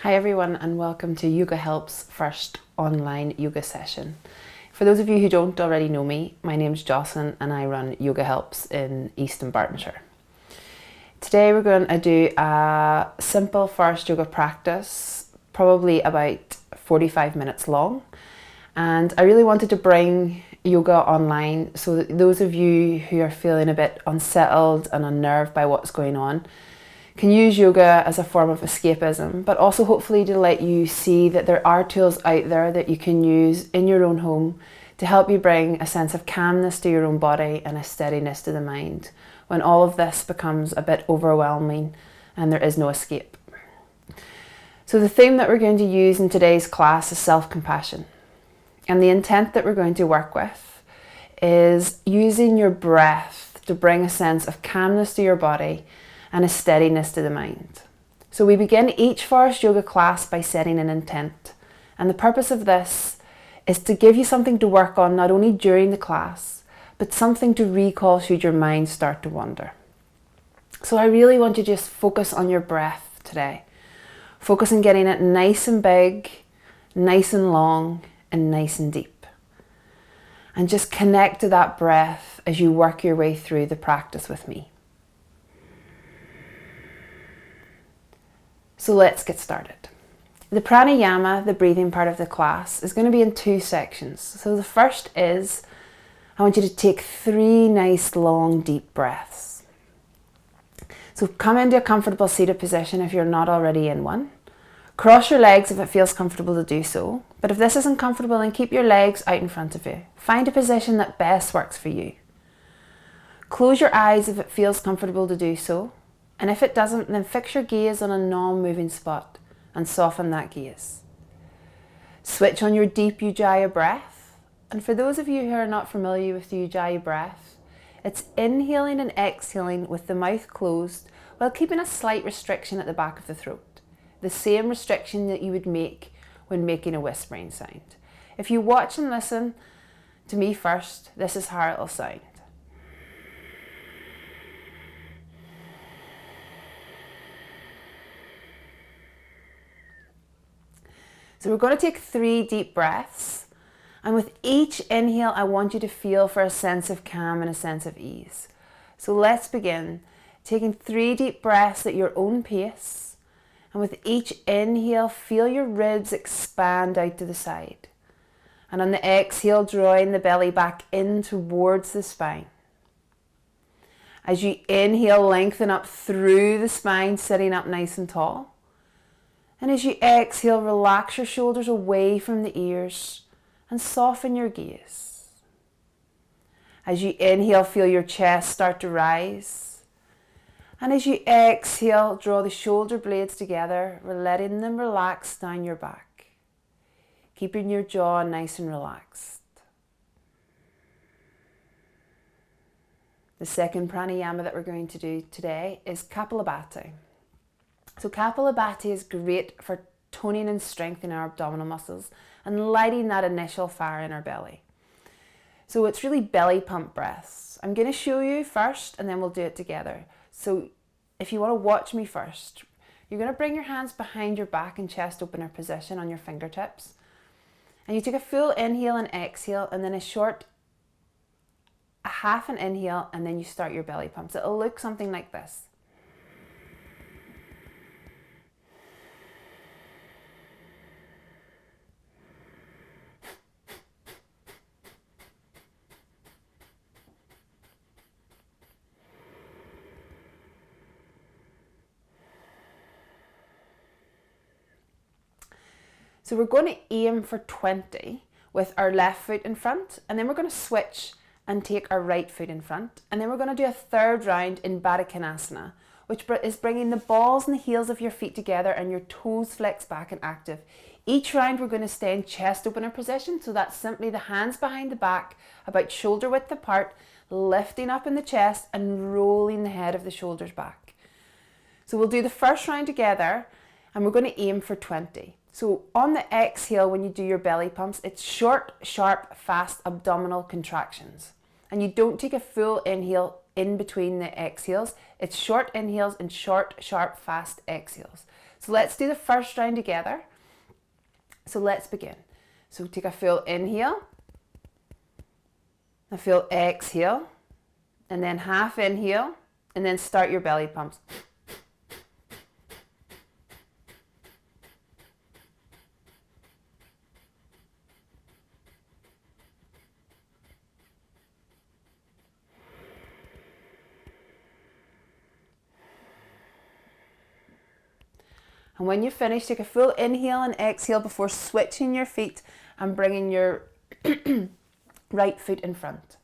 Hi everyone and welcome to Yoga Help's first online yoga session. For those of you who don't already know me, my name's Jocelyn and I run Yoga Helps in East Bartonshire. Today we're going to do a simple first yoga practice, probably about 45 minutes long. And I really wanted to bring yoga online so that those of you who are feeling a bit unsettled and unnerved by what's going on can use yoga as a form of escapism, but also hopefully to let you see that there are tools out there that you can use in your own home to help you bring a sense of calmness to your own body and a steadiness to the mind when all of this becomes a bit overwhelming and there is no escape. So the theme that we're going to use in today's class is self-compassion. And the intent that we're going to work with is using your breath to bring a sense of calmness to your body and a steadiness to the mind. So we begin each Forrest yoga class by setting an intent. And the purpose of this is to give you something to work on not only during the class, but something to recall should your mind start to wander. So I really want you to just focus on your breath today. Focus on getting it nice and big, nice and long, and nice and deep. And just connect to that breath as you work your way through the practice with me. So let's get started. The pranayama, the breathing part of the class, is going to be in two sections. So the first is, I want you to take 3 nice, long, deep breaths. So come into a comfortable seated position if you're not already in one. Cross your legs if it feels comfortable to do so. But if this isn't comfortable, then keep your legs out in front of you. Find a position that best works for you. Close your eyes if it feels comfortable to do so. And if it doesn't, then fix your gaze on a non-moving spot and soften that gaze. Switch on your deep Ujjayi breath. And for those of you who are not familiar with the Ujjayi breath, it's inhaling and exhaling with the mouth closed while keeping a slight restriction at the back of the throat. The same restriction that you would make when making a whispering sound. If you watch and listen to me first, this is how it'll sound. So we're going to take 3 deep breaths, and with each inhale I want you to feel for a sense of calm and a sense of ease. So let's begin taking 3 deep breaths at your own pace, and with each inhale feel your ribs expand out to the side, and on the exhale drawing the belly back in towards the spine. As you inhale, lengthen up through the spine, sitting up nice and tall. And as you exhale, relax your shoulders away from the ears and soften your gaze. As you inhale, feel your chest start to rise. And as you exhale, draw the shoulder blades together, letting them relax down your back, keeping your jaw nice and relaxed. The second pranayama that we're going to do today is Kapalabhati. So Kapalabhati is great for toning and strengthening our abdominal muscles and lighting that initial fire in our belly. So it's really belly pump breaths. I'm going to show you first and then we'll do it together. So if you want to watch me first, you're going to bring your hands behind your back in chest opener position on your fingertips. And you take a full inhale and exhale and then a half an inhale, and then you start your belly pumps. It'll look something like this. So we're going to aim for 20 with our left foot in front, and then we're going to switch and take our right foot in front. And then we're going to do a third round in Baddha Konasana, which is bringing the balls and the heels of your feet together and your toes flexed back and active. Each round we're going to stay in chest opener position, so that's simply the hands behind the back, about shoulder width apart, lifting up in the chest and rolling the head of the shoulders back. So we'll do the first round together and we're going to aim for 20. So on the exhale, when you do your belly pumps, it's short, sharp, fast abdominal contractions. And you don't take a full inhale in between the exhales. It's short inhales and short, sharp, fast exhales. So let's do the first round together. So let's begin. So take a full inhale, a full exhale, and then half inhale, and then start your belly pumps. And when you finish, take a full inhale and exhale before switching your feet and bringing your right foot in front.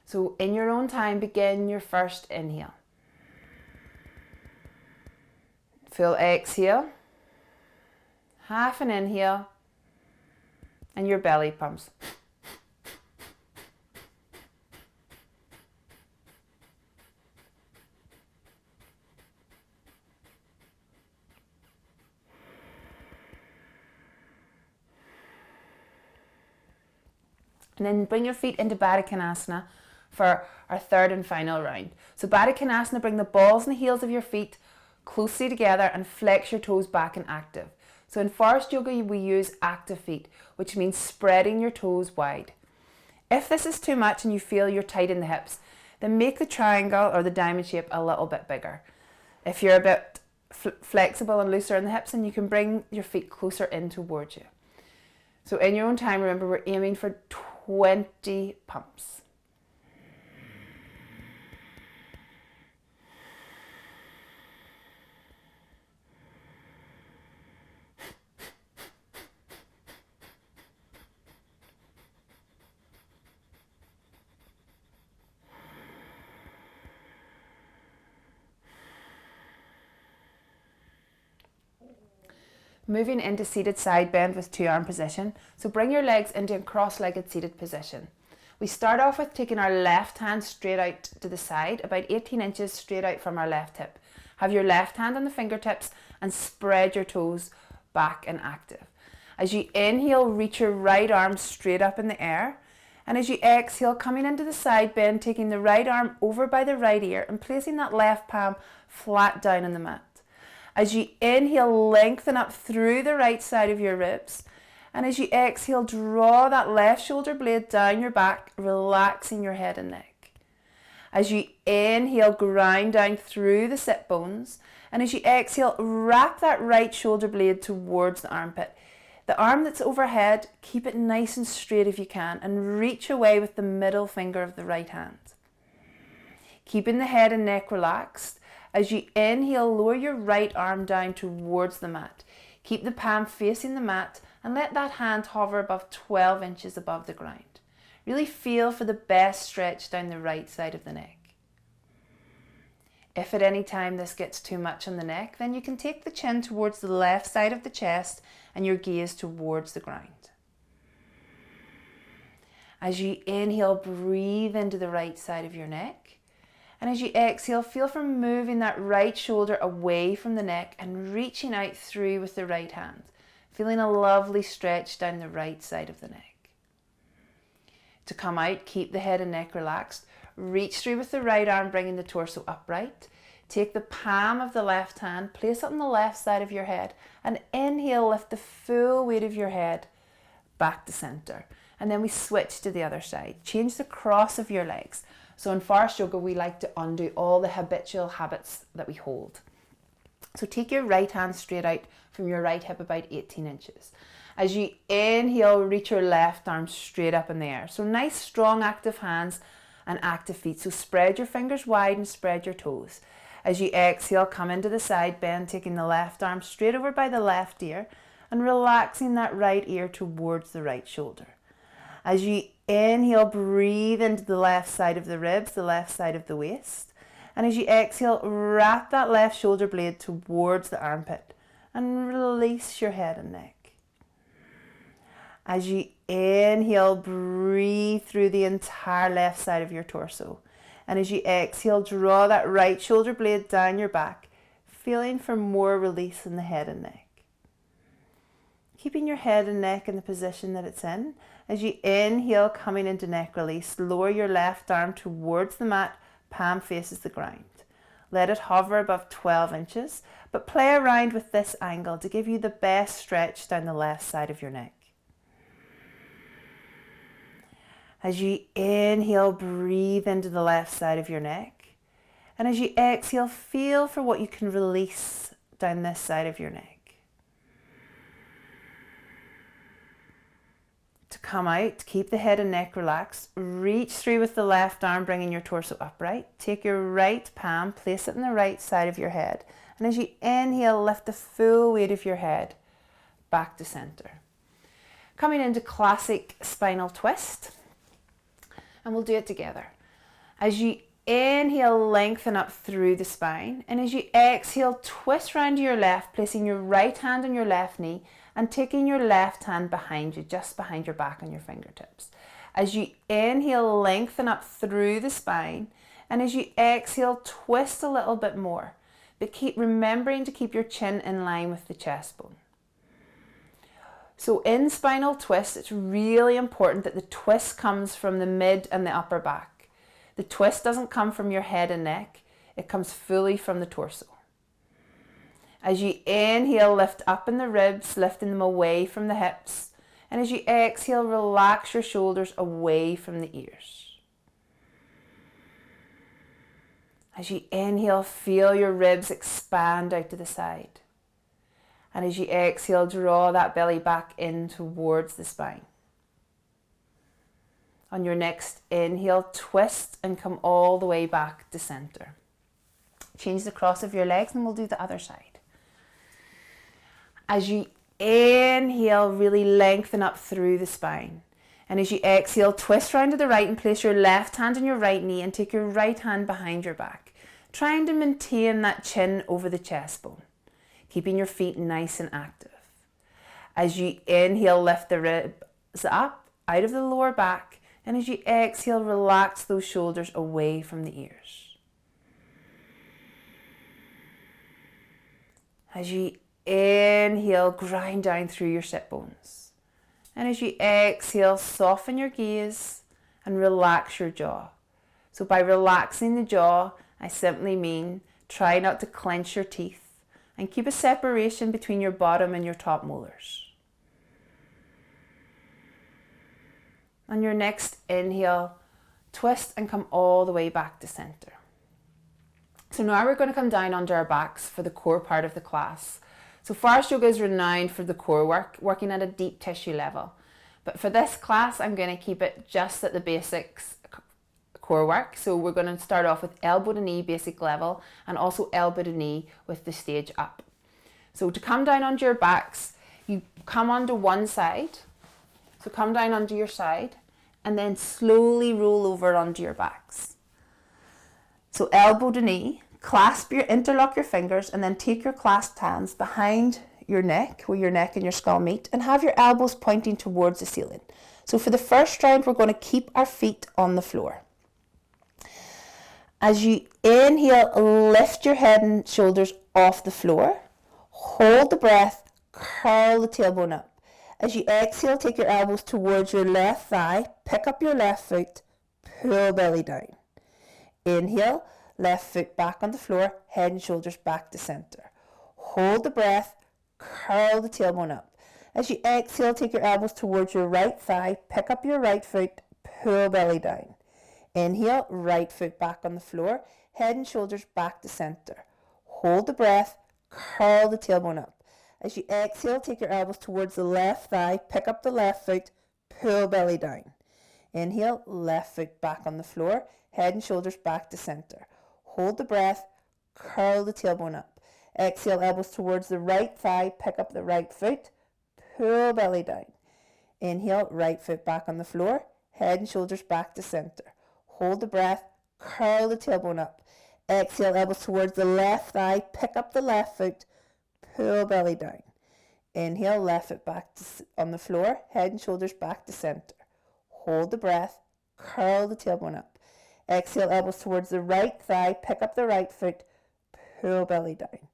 So in your own time, begin your first inhale. Full exhale, half an inhale, and your belly pumps. And then bring your feet into Baddha Konasana for our third and final round. So Baddha Konasana, bring the balls and the heels of your feet closely together and flex your toes back and active. So in Forrest Yoga, we use active feet, which means spreading your toes wide. If this is too much and you feel you're tight in the hips, then make the triangle or the diamond shape a little bit bigger. If you're a bit flexible and looser in the hips, then you can bring your feet closer in towards you. So in your own time, remember, we're aiming for 20 pumps. Moving into seated side bend with two arm position. So bring your legs into a cross-legged seated position. We start off with taking our left hand straight out to the side, about 18 inches straight out from our left hip. Have your left hand on the fingertips and spread your toes back and active. As you inhale, reach your right arm straight up in the air. And as you exhale, coming into the side bend, taking the right arm over by the right ear and placing that left palm flat down on the mat. As you inhale, lengthen up through the right side of your ribs. And as you exhale, draw that left shoulder blade down your back, relaxing your head and neck. As you inhale, grind down through the sit bones. And as you exhale, wrap that right shoulder blade towards the armpit. The arm that's overhead, keep it nice and straight if you can, and reach away with the middle finger of the right hand. Keeping the head and neck relaxed. As you inhale, lower your right arm down towards the mat. Keep the palm facing the mat and let that hand hover above 12 inches above the ground. Really feel for the best stretch down the right side of the neck. If at any time this gets too much on the neck, then you can take the chin towards the left side of the chest and your gaze towards the ground. As you inhale, breathe into the right side of your neck. And as you exhale, feel for moving that right shoulder away from the neck and reaching out through with the right hand, feeling a lovely stretch down the right side of the neck. To come out, keep the head and neck relaxed. Reach through with the right arm, bringing the torso upright. Take the palm of the left hand, place it on the left side of your head, and inhale, lift the full weight of your head back to center. And then we switch to the other side. Change the cross of your legs. So in Forrest Yoga, we like to undo all the habitual habits that we hold. So take your right hand straight out from your right hip about 18 inches. As you inhale, reach your left arm straight up in the air. So nice, strong, active hands and active feet. So spread your fingers wide and spread your toes. As you exhale, come into the side bend, taking the left arm straight over by the left ear and relaxing that right ear towards the right shoulder. As you inhale, breathe into the left side of the ribs, the left side of the waist. And as you exhale, wrap that left shoulder blade towards the armpit and release your head and neck. As you inhale, breathe through the entire left side of your torso. And as you exhale, draw that right shoulder blade down your back, feeling for more release in the head and neck. Keeping your head and neck in the position that it's in. As you inhale, coming into neck release, lower your left arm towards the mat, palm faces the ground. Let it hover above 12 inches, but play around with this angle to give you the best stretch down the left side of your neck. As you inhale, breathe into the left side of your neck. And as you exhale, feel for what you can release down this side of your neck. To come out, keep the head and neck relaxed. Reach through with the left arm, bringing your torso upright. Take your right palm, place it on the right side of your head. And as you inhale, lift the full weight of your head back to center. Coming into classic spinal twist. And we'll do it together. As you inhale, lengthen up through the spine. And as you exhale, twist round to your left, placing your right hand on your left knee and taking your left hand behind you, just behind your back on your fingertips. As you inhale, lengthen up through the spine. And as you exhale, twist a little bit more. But keep remembering to keep your chin in line with the chest bone. So in spinal twist, it's really important that the twist comes from the mid and the upper back. The twist doesn't come from your head and neck. It comes fully from the torso. As you inhale, lift up in the ribs, lifting them away from the hips. And as you exhale, relax your shoulders away from the ears. As you inhale, feel your ribs expand out to the side. And as you exhale, draw that belly back in towards the spine. On your next inhale, twist and come all the way back to center. Change the cross of your legs and we'll do the other side. As you inhale, really lengthen up through the spine. And as you exhale, twist round to the right and place your left hand on your right knee and take your right hand behind your back, trying to maintain that chin over the chest bone. Keeping your feet nice and active. As you inhale, lift the ribs up out of the lower back. And as you exhale, relax those shoulders away from the ears. As you inhale, grind down through your sit bones. And as you exhale, soften your gaze and relax your jaw. So by relaxing the jaw, I simply mean try not to clench your teeth. And keep a separation between your bottom and your top molars. On your next inhale, twist and come all the way back to center. So now we're going to come down onto our backs for the core part of the class. So Forrest Yoga is renowned for the core work, working at a deep tissue level. But for this class, I'm going to keep it just at the basics core work. So we're going to start off with elbow to knee basic level and also elbow to knee with the stage up. So to come down onto your backs, you come onto one side. So come down onto your side and then slowly roll over onto your backs. So elbow to knee, interlock your fingers and then take your clasped hands behind your neck, where your neck and your skull meet, and have your elbows pointing towards the ceiling. So for the first round, we're going to keep our feet on the floor. As you inhale, lift your head and shoulders off the floor. Hold the breath, curl the tailbone up. As you exhale, take your elbows towards your left thigh, pick up your left foot, pull belly down. Inhale, left foot back on the floor, head and shoulders back to center. Hold the breath, curl the tailbone up. As you exhale, take your elbows towards your right thigh, pick up your right foot, pull belly down. Inhale, right foot back on the floor, head and shoulders back to center. Hold the breath, curl the tailbone up. As you exhale, take your elbows towards the left thigh, pick up the left foot, pull belly down. Inhale, left foot back on the floor, head and shoulders back to center. Hold the breath, curl the tailbone up. Exhale, elbows towards the right thigh, pick up the right foot, pull belly down. Inhale, right foot back on the floor, head and shoulders back to center. Hold the breath, curl the tailbone up. Exhale, elbows towards the left thigh, pick up the left foot, pull belly down. Inhale, left foot back on the floor, head and shoulders back to center. Hold the breath, curl the tailbone up. Exhale, elbows towards the right thigh, pick up the right foot, pull belly down.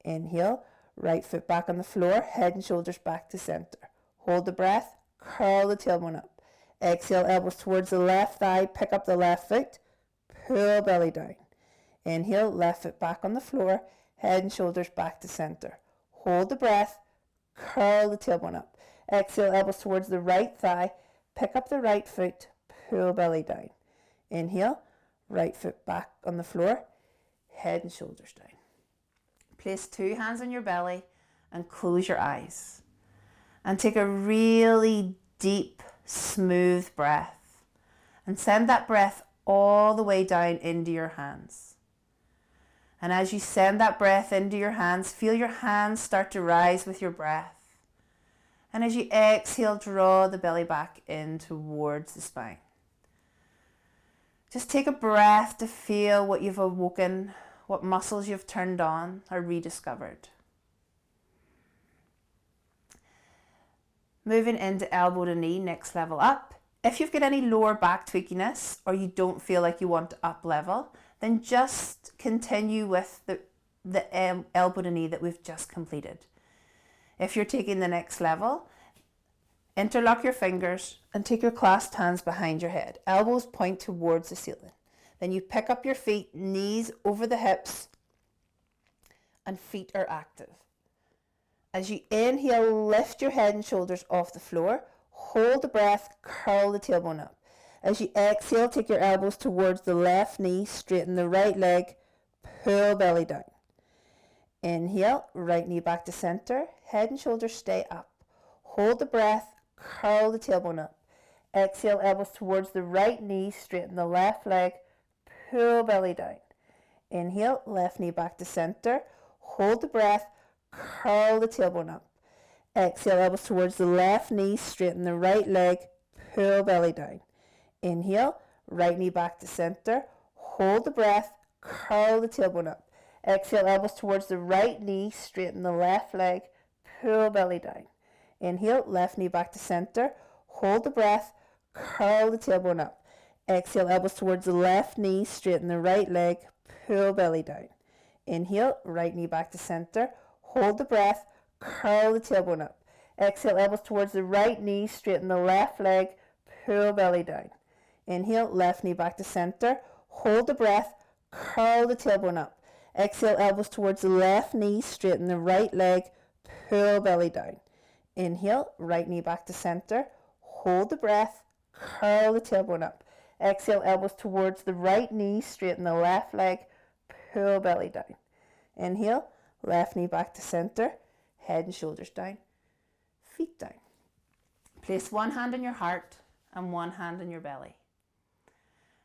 Inhale, right foot back on the floor, head and shoulders back to center. Hold the breath, curl the tailbone up. Exhale, elbows towards the left thigh, pick up the left foot, pull belly down. Inhale, left foot back on the floor, head and shoulders back to center. Hold the breath, curl the tailbone up. Exhale, elbows towards the right thigh, pick up the right foot, pull belly down. Inhale, right foot back on the floor, head and shoulders down. Place 2 hands on your belly and close your eyes. And take a really deep, smooth breath. And send that breath all the way down into your hands. And as you send that breath into your hands, feel your hands start to rise with your breath. And as you exhale, draw the belly back in towards the spine. Just take a breath to feel what you've awoken, what muscles you've turned on or rediscovered. Moving into elbow to knee, next level up. If you've got any lower back tweakiness or you don't feel like you want to up level, then just continue with the elbow to knee that we've just completed. If you're taking the next level, interlock your fingers and take your clasped hands behind your head. Elbows point towards the ceiling. Then you pick up your feet, knees over the hips, and feet are active. As you inhale, lift your head and shoulders off the floor. Hold the breath, curl the tailbone up. As you exhale, take your elbows towards the left knee, straighten the right leg, pull belly down. Inhale, right knee back to center, head and shoulders stay up. Hold the breath, curl the tailbone up. Exhale, elbows towards the right knee, straighten the left leg, pull belly down. Inhale, left knee back to center, hold the breath, curl the tailbone up. Exhale, elbows towards the left knee, straighten the right leg, pull belly down. Inhale, right knee back to center, hold the breath, curl the tailbone up. Exhale, elbows towards the right knee, straighten the left leg, pull belly down. Inhale, left knee back to center, hold the breath, curl the tailbone up. Exhale, elbows towards the left knee, straighten the right leg, pull belly down. Inhale, right knee back to center, hold the breath, curl the tailbone up. Exhale, elbows towards the right knee, straighten the left leg, pull belly down. Inhale, left knee back to center, hold the breath, curl the tailbone up. Exhale, elbows towards the left knee, straighten the right leg, pull belly down. Inhale, right knee back to center, hold the breath, curl the tailbone up. Exhale, elbows towards the right knee, straighten the left leg, pull belly down. Inhale, left knee back to center, head and shoulders down, feet down. Place one hand on your heart and one hand on your belly.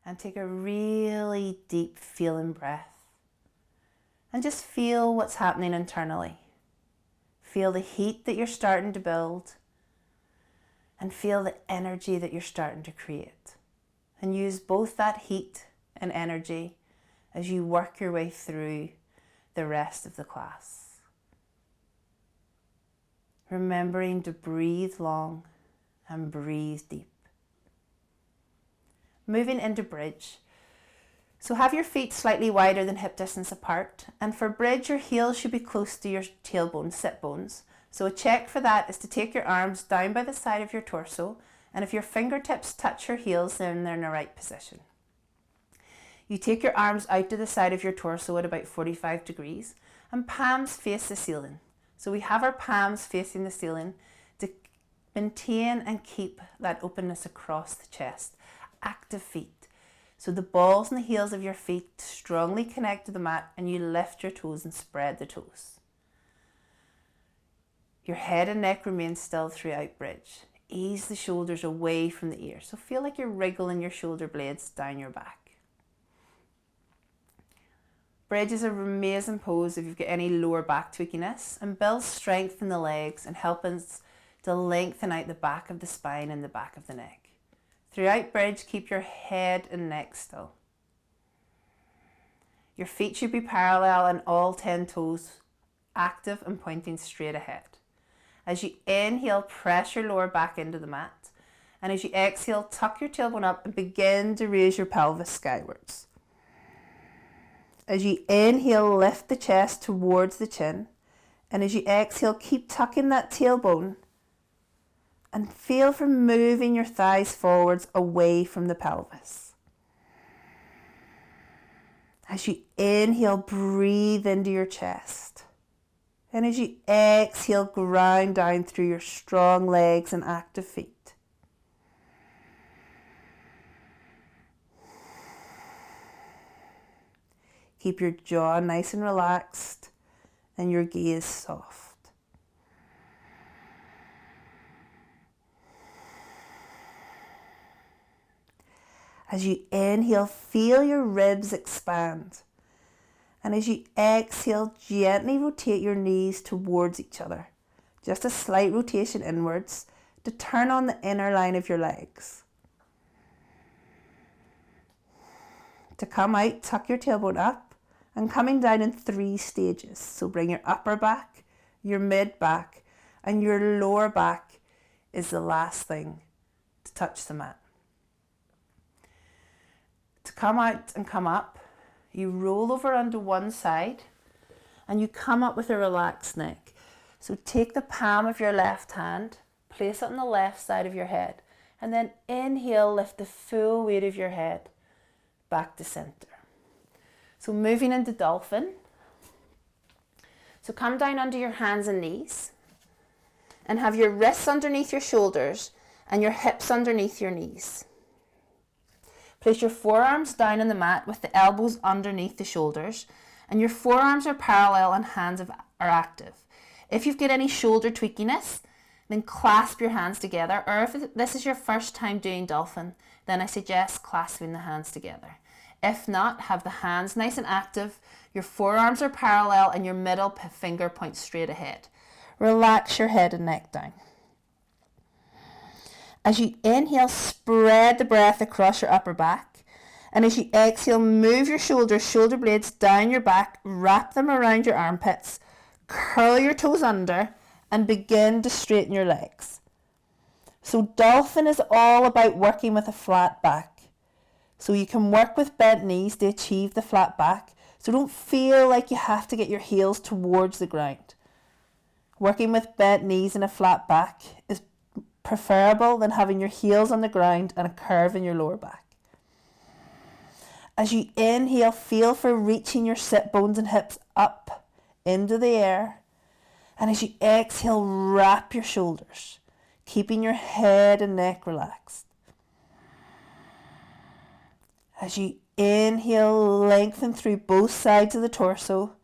And take a really deep feeling breath. And just feel what's happening internally. Feel the heat that you're starting to build. And feel the energy that you're starting to create. And use both that heat and energy as you work your way through the rest of the class. Remembering to breathe long and breathe deep. Moving into bridge. So have your feet slightly wider than hip distance apart. And for bridge, your heels should be close to your tailbone, sit bones. So a check for that is to take your arms down by the side of your torso. And if your fingertips touch your heels, then they're in the right position. You take your arms out to the side of your torso at about 45 degrees and palms face the ceiling. So we have our palms facing the ceiling to maintain and keep that openness across the chest. Active feet. So the balls and the heels of your feet strongly connect to the mat and you lift your toes and spread the toes. Your head and neck remain still throughout bridge. Ease the shoulders away from the ears. So feel like you're wriggling your shoulder blades down your back. Bridge is an amazing pose if you've got any lower back tweakiness and builds strength in the legs and helps to lengthen out the back of the spine and the back of the neck. Throughout bridge, keep your head and neck still. Your feet should be parallel and all 10 toes active and pointing straight ahead. As you inhale, press your lower back into the mat. And as you exhale, tuck your tailbone up and begin to raise your pelvis skywards. As you inhale, lift the chest towards the chin. And as you exhale, keep tucking that tailbone. And feel for moving your thighs forwards away from the pelvis. As you inhale, breathe into your chest. And as you exhale, ground down through your strong legs and active feet. Keep your jaw nice and relaxed and your gaze soft. As you inhale, feel your ribs expand. And as you exhale, gently rotate your knees towards each other. Just a slight rotation inwards to turn on the inner line of your legs. To come out, tuck your tailbone up and coming down in 3 stages. So bring your upper back, your mid back, and your lower back is the last thing to touch the mat. To come out and come up, you roll over onto one side and you come up with a relaxed neck. So take the palm of your left hand, place it on the left side of your head, and then inhale, lift the full weight of your head back to center. So moving into dolphin. So come down onto your hands and knees and have your wrists underneath your shoulders and your hips underneath your knees. Place your forearms down on the mat with the elbows underneath the shoulders, and your forearms are parallel and hands are active. If you've got any shoulder tweakiness, then clasp your hands together, or if this is your first time doing dolphin, then I suggest clasping the hands together. If not, have the hands nice and active, your forearms are parallel, and your middle finger points straight ahead. Relax your head and neck down. As you inhale, spread the breath across your upper back. And as you exhale, move your shoulders, shoulder blades down your back, wrap them around your armpits, curl your toes under, and begin to straighten your legs. So dolphin is all about working with a flat back. So you can work with bent knees to achieve the flat back. So don't feel like you have to get your heels towards the ground. Working with bent knees and a flat back is preferable than having your heels on the ground and a curve in your lower back. As you inhale, feel for reaching your sit bones and hips up into the air. And as you exhale, wrap your shoulders, keeping your head and neck relaxed. As you inhale, lengthen through both sides of the torso.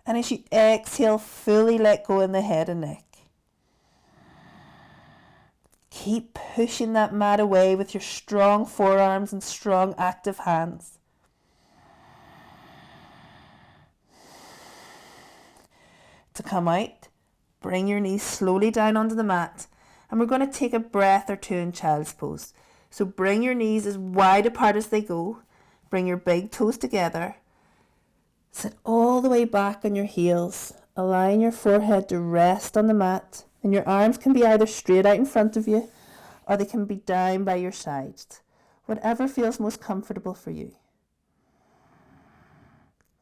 And as you exhale, fully let go in the head and neck. Keep pushing that mat away with your strong forearms and strong active hands. To come out, bring your knees slowly down onto the mat, and we're going to take a breath or two in child's pose. So bring your knees as wide apart as they go. Bring your big toes together. Sit all the way back on your heels, allowing your forehead to rest on the mat. And your arms can be either straight out in front of you or they can be down by your sides. Whatever feels most comfortable for you.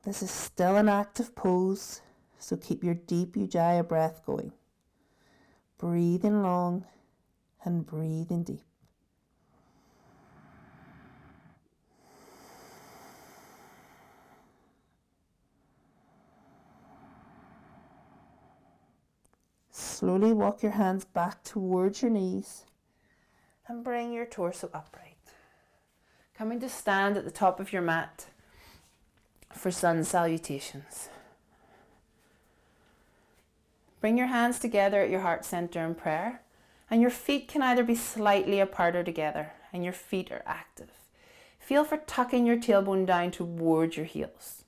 This is still an active pose, so keep your deep Ujjayi breath going. Breathing long and breathing deep. Slowly walk your hands back towards your knees and bring your torso upright. Coming to stand at the top of your mat for sun salutations. Bring your hands together at your heart center in prayer, and your feet can either be slightly apart or together, and your feet are active. Feel for tucking your tailbone down towards your heels.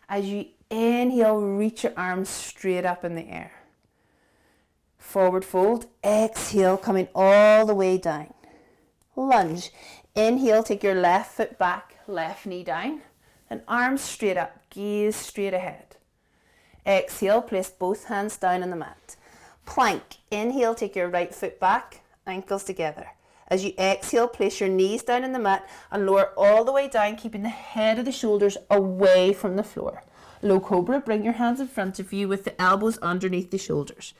As you inhale, reach your arms straight up in the air. Forward fold, exhale, coming all the way down. Lunge, inhale, take your left foot back, left knee down, and arms straight up, gaze straight ahead. Exhale, place both hands down on the mat. Plank, inhale, take your right foot back, ankles together. As you exhale, place your knees down on the mat and lower all the way down, keeping the head of the shoulders away from the floor. Low cobra, bring your hands in front of you with the elbows underneath the shoulders.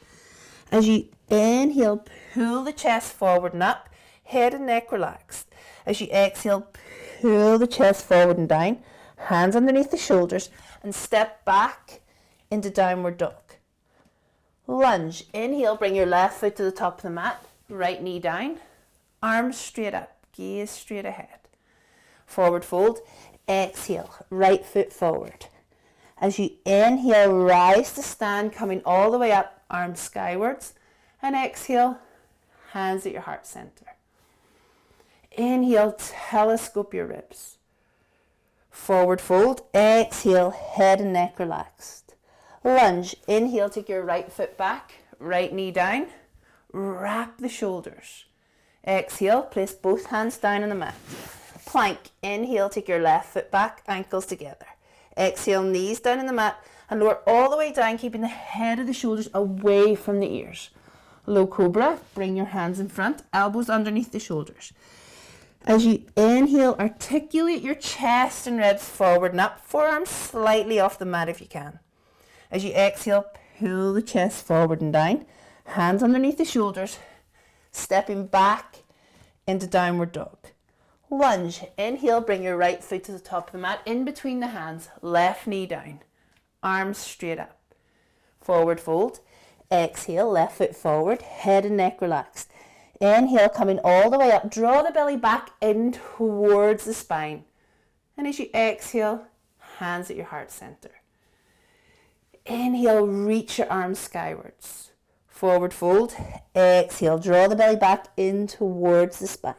As you inhale, pull the chest forward and up, head and neck relaxed. As you exhale, pull the chest forward and down, hands underneath the shoulders, and step back into downward dog. Lunge, inhale, bring your left foot to the top of the mat, right knee down, arms straight up, gaze straight ahead. Forward fold, exhale, right foot forward. As you inhale, rise to stand, coming all the way up, arms skywards, and exhale, hands at your heart center. Inhale, telescope your ribs. Forward fold, exhale, head and neck relaxed. Lunge, inhale, take your right foot back, right knee down, wrap the shoulders. Exhale, place both hands down on the mat. Plank, inhale, take your left foot back, ankles together. Exhale, knees down on the mat and lower all the way down, keeping the head of the shoulders away from the ears. Low cobra, bring your hands in front, elbows underneath the shoulders. As you inhale, articulate your chest and ribs forward and up, forearms slightly off the mat if you can. As you exhale, pull the chest forward and down, hands underneath the shoulders, stepping back into downward dog. Lunge, inhale, bring your right foot to the top of the mat, in between the hands, left knee down, arms straight up. Forward fold, exhale, left foot forward, head and neck relaxed. Inhale, coming all the way up, draw the belly back in towards the spine. And as you exhale, hands at your heart center. Inhale, reach your arms skywards. Forward fold, exhale, draw the belly back in towards the spine.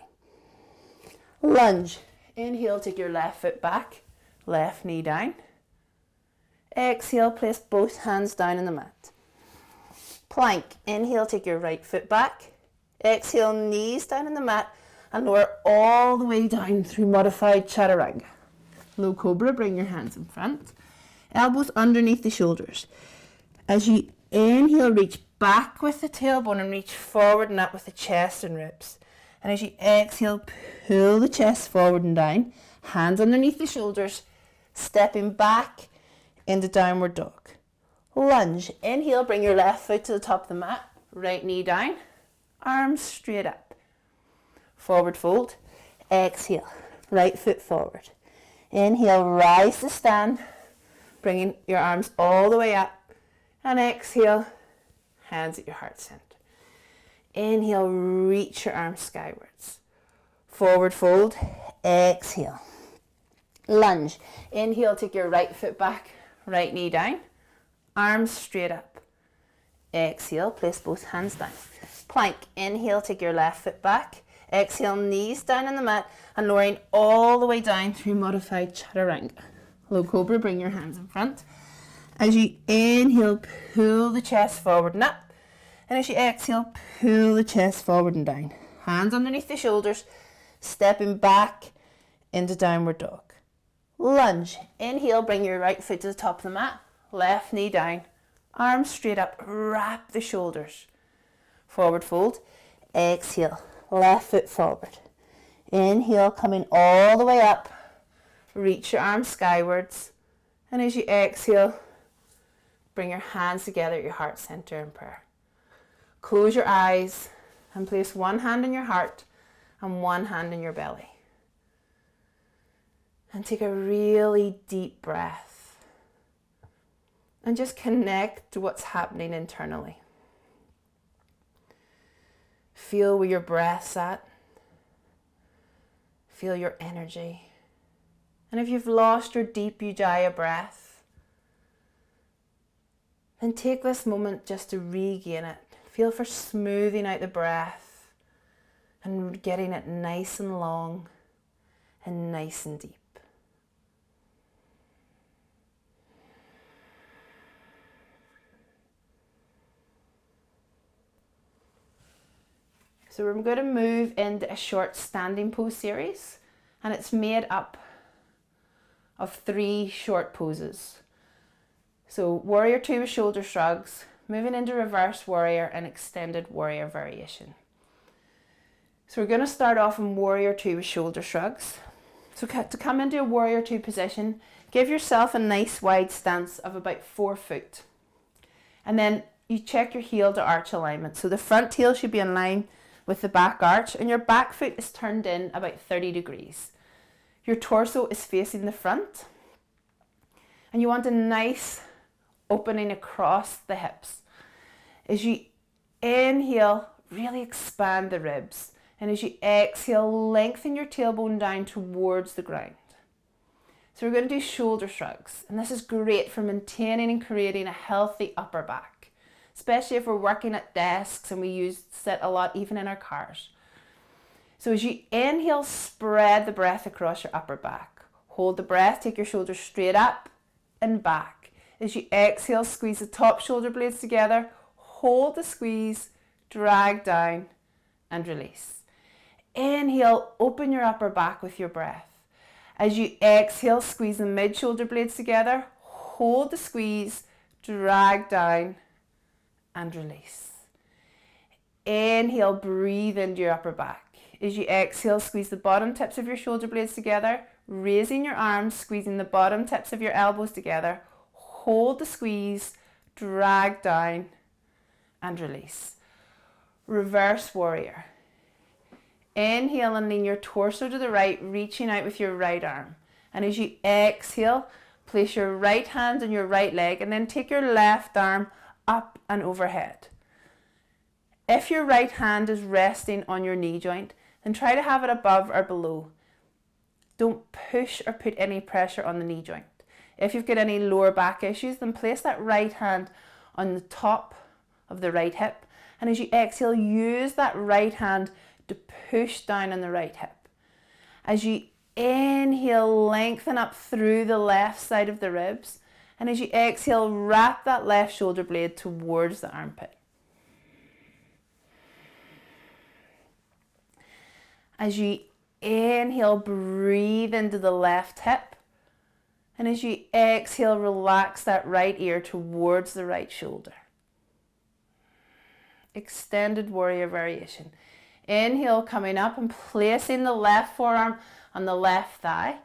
Lunge, inhale, take your left foot back, left knee down. Exhale, place both hands down on the mat. Plank, inhale, take your right foot back. Exhale, knees down on the mat and lower all the way down through modified chaturanga. Low cobra, bring your hands in front, elbows underneath the shoulders. As you inhale, reach back with the tailbone and reach forward and up with the chest and ribs. And as you exhale, pull the chest forward and down, hands underneath the shoulders, stepping back into downward dog. Lunge, inhale, bring your left foot to the top of the mat, right knee down, arms straight up. Forward fold, exhale, right foot forward. Inhale, rise to stand, bringing your arms all the way up, and exhale, hands at your heart center. Inhale, reach your arms skywards. Forward fold, exhale. Lunge, inhale, take your right foot back, right knee down, arms straight up. Exhale, place both hands down. Plank, inhale, take your left foot back. Exhale, knees down on the mat and lowering all the way down through modified chaturanga. Low cobra, bring your hands in front. As you inhale, pull the chest forward and up. And as you exhale, pull the chest forward and down. Hands underneath the shoulders, stepping back into downward dog. Lunge, inhale, bring your right foot to the top of the mat. Left knee down, arms straight up, wrap the shoulders. Forward fold, exhale, left foot forward. Inhale, coming all the way up, reach your arms skywards. And as you exhale, bring your hands together at your heart center in prayer. Close your eyes and place one hand on your heart and one hand on your belly. And take a really deep breath. And just connect to what's happening internally. Feel where your breath's at. Feel your energy. And if you've lost your deep Ujjayi breath, then take this moment just to regain it. Feel for smoothing out the breath and getting it nice and long and nice and deep. So we're going to move into a short standing pose series, and it's made up of 3 short poses. So warrior 2 with shoulder shrugs, moving into reverse warrior and extended warrior variation. So we're going to start off in warrior 2 with shoulder shrugs. So to come into a warrior 2 position, give yourself a nice wide stance of about 4 foot. And then you check your heel to arch alignment. So the front heel should be in line with the back arch and your back foot is turned in about 30 degrees. Your torso is facing the front And you want a nice opening across the hips. As you inhale, really expand the ribs. And as you exhale, lengthen your tailbone down towards the ground. So we're going to do shoulder shrugs. And this is great for maintaining and creating a healthy upper back, especially if we're working at desks and we sit a lot, even in our cars. So as you inhale, spread the breath across your upper back. Hold the breath, take your shoulders straight up and back. As you exhale, squeeze the top shoulder blades together, hold the squeeze, drag down and release. Inhale, open your upper back with your breath. As you exhale, squeeze the mid shoulder blades together, hold the squeeze, drag down and release. Inhale, breathe into your upper back. As you exhale, squeeze the bottom tips of your shoulder blades together, raising your arms, squeezing the bottom tips of your elbows together, hold the squeeze, drag down and release. Reverse warrior. Inhale and lean your torso to the right, reaching out with your right arm. And as you exhale, place your right hand on your right leg and then take your left arm up and overhead. If your right hand is resting on your knee joint, then try to have it above or below. Don't push or put any pressure on the knee joint. If you've got any lower back issues, then place that right hand on the top of the right hip. And as you exhale, use that right hand to push down on the right hip. As you inhale, lengthen up through the left side of the ribs. And as you exhale, wrap that left shoulder blade towards the armpit. As you inhale, breathe into the left hip. And as you exhale, relax that right ear towards the right shoulder. Extended warrior variation. Inhale, coming up and placing the left forearm on the left thigh.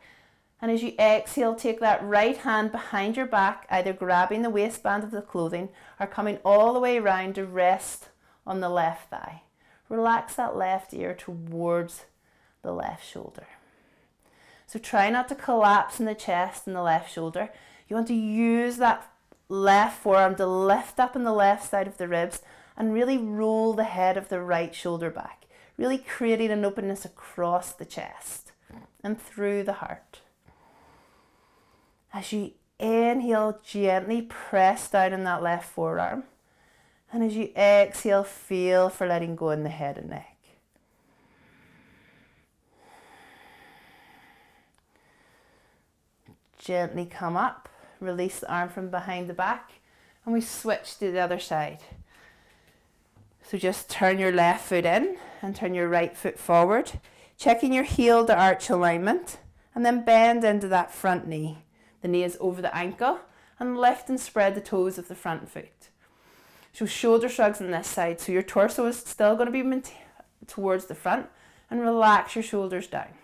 And as you exhale, take that right hand behind your back, either grabbing the waistband of the clothing or coming all the way around to rest on the left thigh. Relax that left ear towards the left shoulder. So try not to collapse in the chest and the left shoulder. You want to use that left forearm to lift up on the left side of the ribs and really roll the head of the right shoulder back, really creating an openness across the chest and through the heart. As you inhale, gently press down on that left forearm. And as you exhale, feel for letting go in the head and neck. Gently come up, release the arm from behind the back, and we switch to the other side. So just turn your left foot in and turn your right foot forward, checking your heel to arch alignment, and then bend into that front knee. The knee is over the ankle, and lift and spread the toes of the front foot. So shoulder shrugs on this side, so your torso is still going to be towards the front, and relax your shoulders down.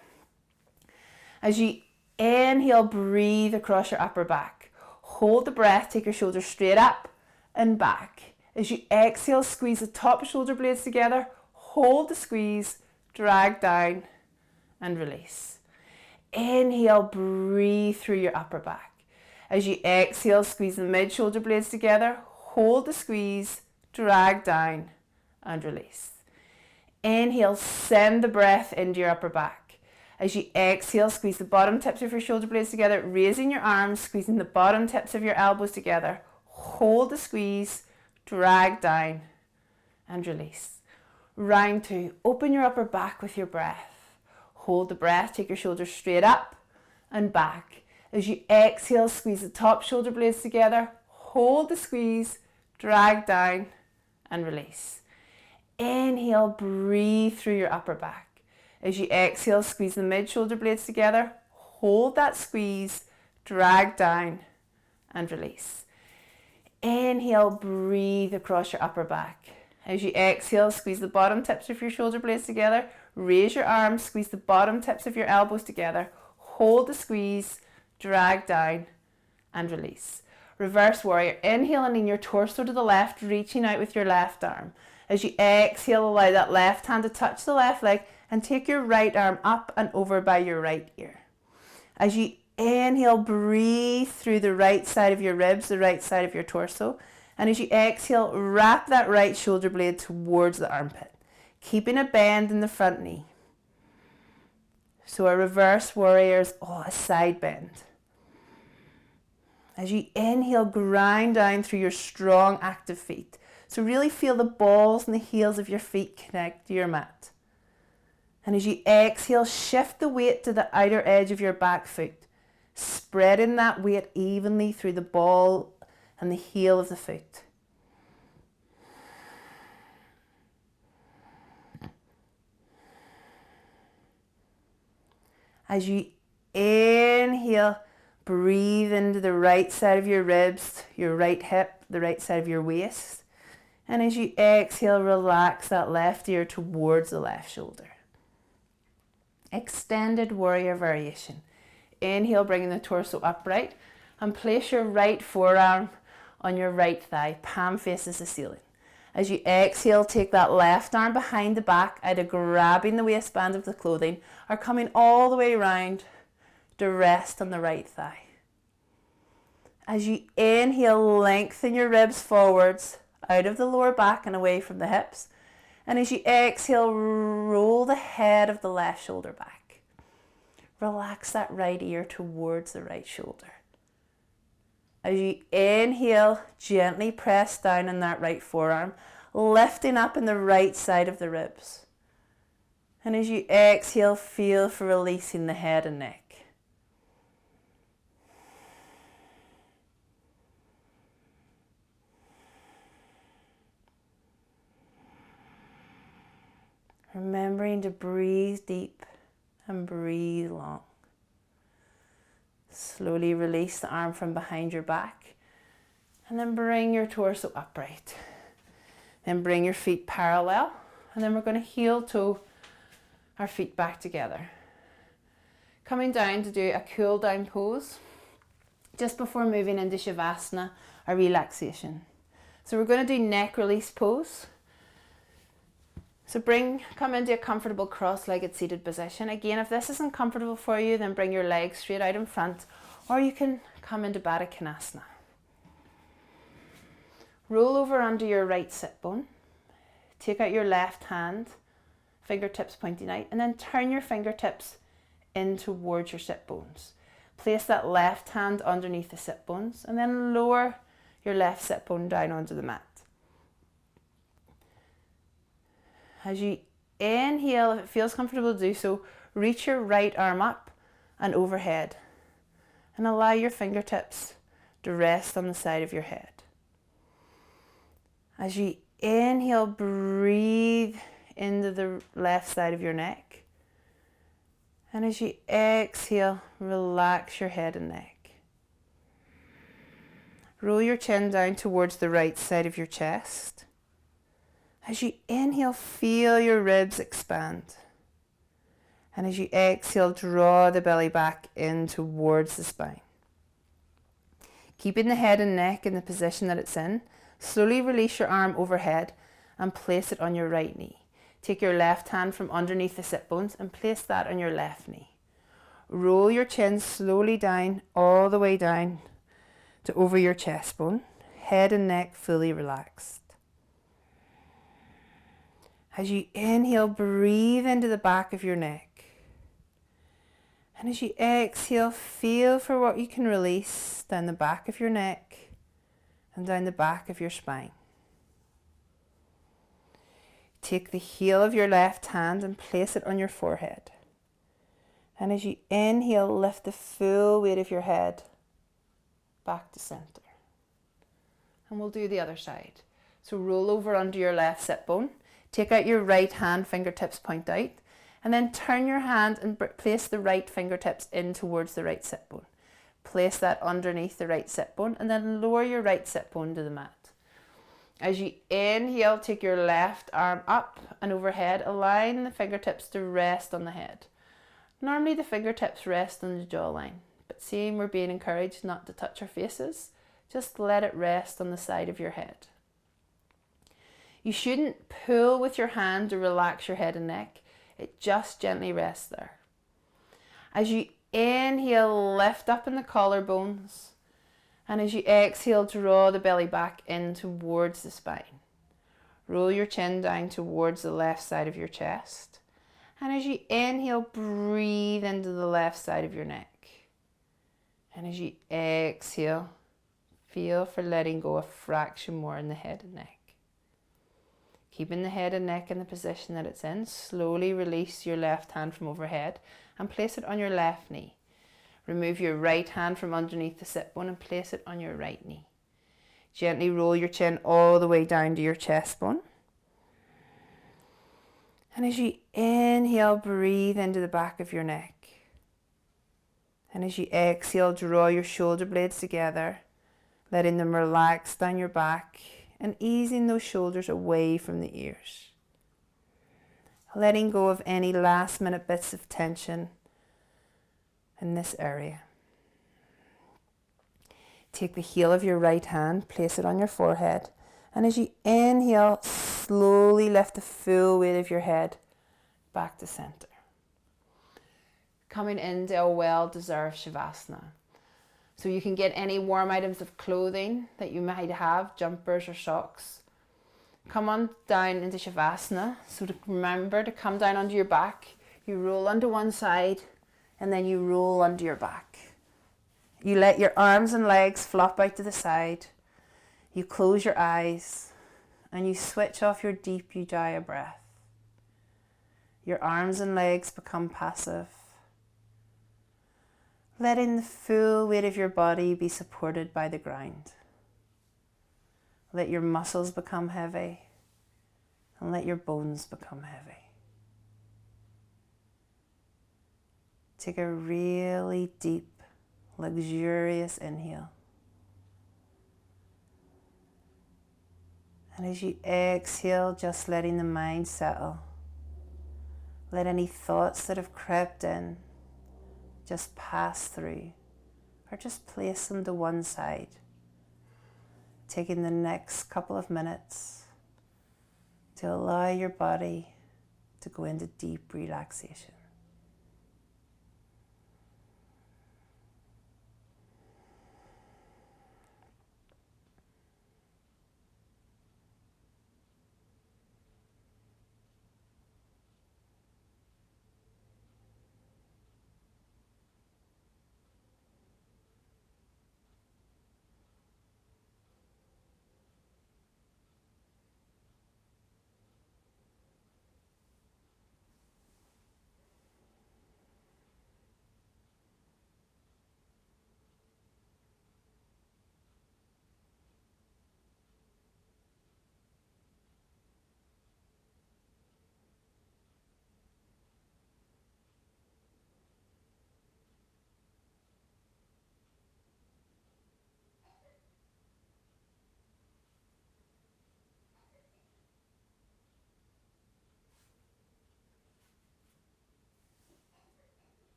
As you inhale, breathe across your upper back. Hold the breath, take your shoulders straight up and back. As you exhale, squeeze the top shoulder blades together, hold the squeeze, drag down and release. Inhale, breathe through your upper back. As you exhale, squeeze the mid shoulder blades together, hold the squeeze, drag down and release. Inhale, send the breath into your upper back. As you exhale, squeeze the bottom tips of your shoulder blades together, raising your arms, squeezing the bottom tips of your elbows together, hold the squeeze, drag down and release. Round two, open your upper back with your breath. Hold the breath, take your shoulders straight up and back. As you exhale, squeeze the top shoulder blades together, hold the squeeze, drag down and release. Inhale, breathe through your upper back. As you exhale, squeeze the mid shoulder blades together, hold that squeeze, drag down and release. Inhale, breathe across your upper back. As you exhale, squeeze the bottom tips of your shoulder blades together, raise your arms, squeeze the bottom tips of your elbows together, hold the squeeze, drag down and release. Reverse warrior. Inhale and lean your torso to the left, reaching out with your left arm. As you exhale, allow that left hand to touch the left leg and take your right arm up and over by your right ear. As you inhale, breathe through the right side of your ribs, the right side of your torso. And as you exhale, wrap that right shoulder blade towards the armpit, keeping a bend in the front knee. So a reverse warrior is a side bend. As you inhale, grind down through your strong, active feet. So really feel the balls and the heels of your feet connect to your mat. And as you exhale, shift the weight to the outer edge of your back foot, spreading that weight evenly through the ball and the heel of the foot. As you inhale, breathe into the right side of your ribs, your right hip, the right side of your waist. And as you exhale, relax that left ear towards the left shoulder. Extended warrior variation. Inhale, bringing the torso upright, and place your right forearm on your right thigh, palm faces the ceiling. As you exhale, take that left arm behind the back, either grabbing the waistband of the clothing or coming all the way around to rest on the right thigh. As you inhale, lengthen your ribs forwards, out of the lower back and away from the hips. And as you exhale, roll the head of the left shoulder back. Relax that right ear towards the right shoulder. As you inhale, gently press down on that right forearm, lifting up in the right side of the ribs. And as you exhale, feel for releasing the head and neck. Remembering to breathe deep and breathe long. Slowly release the arm from behind your back and then bring your torso upright. Then bring your feet parallel, and then we're going to heel toe our feet back together. Coming down to do a cool down pose just before moving into Shavasana, or relaxation. So we're going to do neck release pose. So come into a comfortable cross-legged seated position. Again, if this isn't comfortable for you, then bring your legs straight out in front, or you can come into Baddha Konasana. Roll over under your right sit bone. Take out your left hand, fingertips pointing out, and then turn your fingertips in towards your sit bones. Place that left hand underneath the sit bones, and then lower your left sit bone down onto the mat. As you inhale, if it feels comfortable to do so, reach your right arm up and overhead, and allow your fingertips to rest on the side of your head. As you inhale, breathe into the left side of your neck, and as you exhale, relax your head and neck. Roll your chin down towards the right side of your chest. As you inhale, feel your ribs expand. And as you exhale, draw the belly back in towards the spine. Keeping the head and neck in the position that it's in, slowly release your arm overhead and place it on your right knee. Take your left hand from underneath the sit bones and place that on your left knee. Roll your chin slowly down, all the way down to over your chest bone. Head and neck fully relaxed. As you inhale, breathe into the back of your neck. And as you exhale, feel for what you can release down the back of your neck and down the back of your spine. Take the heel of your left hand and place it on your forehead. And as you inhale, lift the full weight of your head back to center. And we'll do the other side. So roll over under your left sit bone. Take out your right hand, fingertips point out, and then turn your hand and place the right fingertips in towards the right sit bone. Place that underneath the right sit bone, and then lower your right sit bone to the mat. As you inhale, take your left arm up and overhead, allowing the fingertips to rest on the head. Normally the fingertips rest on the jawline, but seeing we're being encouraged not to touch our faces, just let it rest on the side of your head. You shouldn't pull with your hand to relax your head and neck. It just gently rests there. As you inhale, lift up in the collarbones. And as you exhale, draw the belly back in towards the spine. Roll your chin down towards the left side of your chest. And as you inhale, breathe into the left side of your neck. And as you exhale, feel for letting go a fraction more in the head and neck. Keeping the head and neck in the position that it's in, slowly release your left hand from overhead and place it on your left knee. Remove your right hand from underneath the sit bone and place it on your right knee. Gently roll your chin all the way down to your chest bone. And as you inhale, breathe into the back of your neck. And as you exhale, draw your shoulder blades together, letting them relax down your back and easing those shoulders away from the ears. Letting go of any last minute bits of tension in this area. Take the heel of your right hand, place it on your forehead, and as you inhale, slowly lift the full weight of your head back to center. Coming into a well-deserved Shavasana. So you can get any warm items of clothing that you might have, jumpers or socks. Come on down into Shavasana. So remember to come down onto your back. You roll onto one side and then you roll onto your back. You let your arms and legs flop out to the side. You close your eyes and you switch off your deep Ujjayi breath. Your arms and legs become passive, letting the full weight of your body be supported by the ground. Let your muscles become heavy and let your bones become heavy. Take a really deep, luxurious inhale. And as you exhale, just letting the mind settle. Let any thoughts that have crept in just pass through, or just place them to one side. Taking the next couple of minutes to allow your body to go into deep relaxation.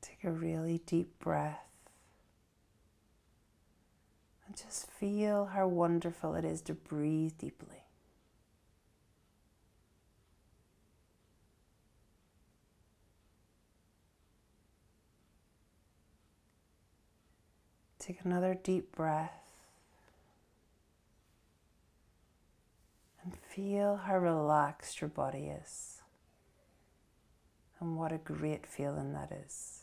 Take a really deep breath and just feel how wonderful it is to breathe deeply. Take another deep breath and feel how relaxed your body is and what a great feeling that is.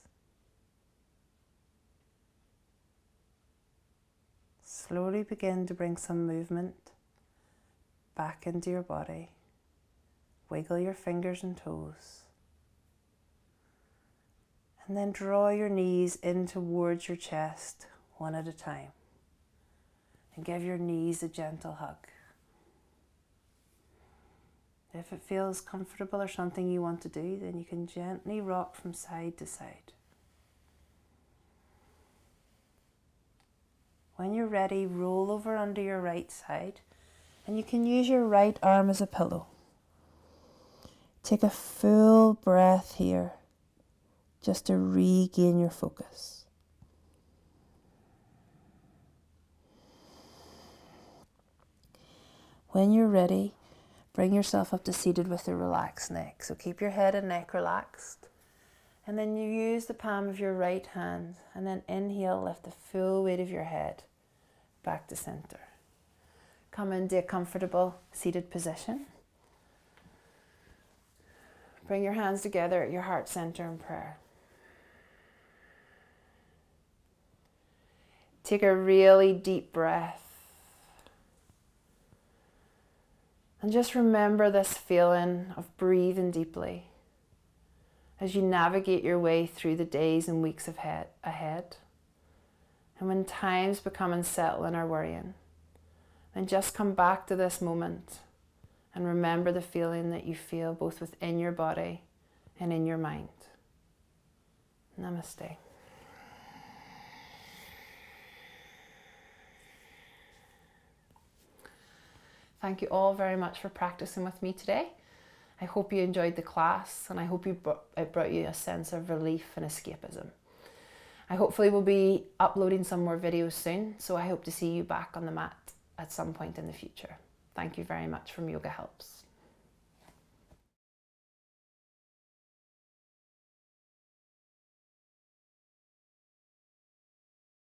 Slowly begin to bring some movement back into your body. Wiggle your fingers and toes. And then draw your knees in towards your chest one at a time. And give your knees a gentle hug. If it feels comfortable or something you want to do, then you can gently rock from side to side. When you're ready, roll over under your right side and you can use your right arm as a pillow. Take a full breath here just to regain your focus. When you're ready, Bring yourself up to seated with a relaxed neck. So keep your head and neck relaxed. And then you use the palm of your right hand and then inhale, lift the full weight of your head back to center. Come into a comfortable seated position. Bring your hands together at your heart center in prayer. Take a really deep breath. And just remember this feeling of breathing deeply as you navigate your way through the days and weeks ahead. And when times become unsettling or worrying, then just come back to this moment and remember the feeling that you feel both within your body and in your mind. Namaste. Thank you all very much for practicing with me today. I hope you enjoyed the class, and I hope it brought you a sense of relief and escapism. I hopefully will be uploading some more videos soon, so I hope to see you back on the mat at some point in the future. Thank you very much from Yoga Helps.